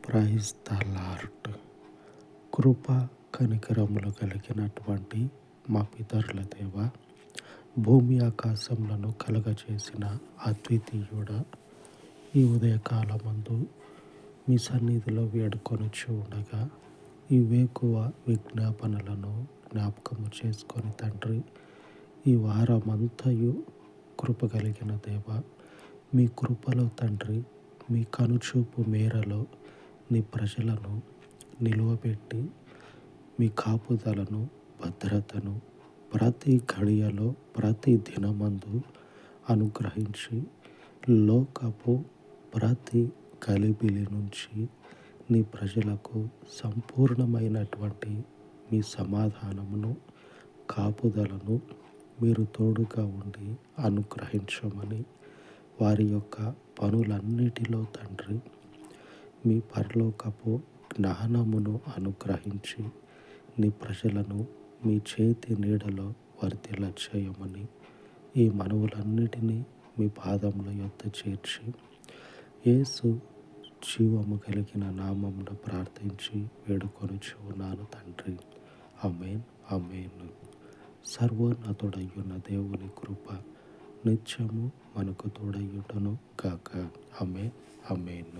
Praise the lord. కృప కనికరములు కలిగినటువంటి మా పితరుల దేవ, భూమి ఆకాశములను కలగచేసిన అద్వితీయుడ, ఈ ఉదయకాలమందు మీ సన్నిధిలో వేడుకొనుచు ఉండగా ఈ వేకువ విజ్ఞాపనలను జ్ఞాపకము చేసుకొని తండ్రి, ఈ వారమంతయు కృప కలిగిన దేవ, మీ కృపలో తండ్రి, మీ కనుచూపు మేరలో నీ ప్రజలను నిలువబెట్టి మీ కాపుదలను, భద్రతను ప్రతి ఘడియలో ప్రతి దినమందు అనుగ్రహించి లోకపు ప్రతి గలిబిలి నుంచి నీ ప్రజలకు సంపూర్ణమైనటువంటి మీ సమాధానమును, కాపుదలను మీరు తోడుగా ఉండి అనుగ్రహించమని, వారి యొక్క పనులన్నిటిలో తండ్రి మీ పరలోకపు జ్ఞానమును అనుగ్రహించి నీ ప్రజలను మీ చేతి నీడలో వర్ధిల్ల చేయమని, ఈ మనవులన్నిటినీ మీ పాదముల యొద్ద చేర్చి యేసు జీవము కలిగిన నామమున ప్రార్థించి వేడుకొనుచు ఉన్నాను తండ్రి. ఆమేన్, ఆమేన్. సర్వోన్నతుడయ్యున్న దేవుని కృప నిత్యము మనకు తోడయ్యుండును గాక. ఆమేన్, ఆమేన్.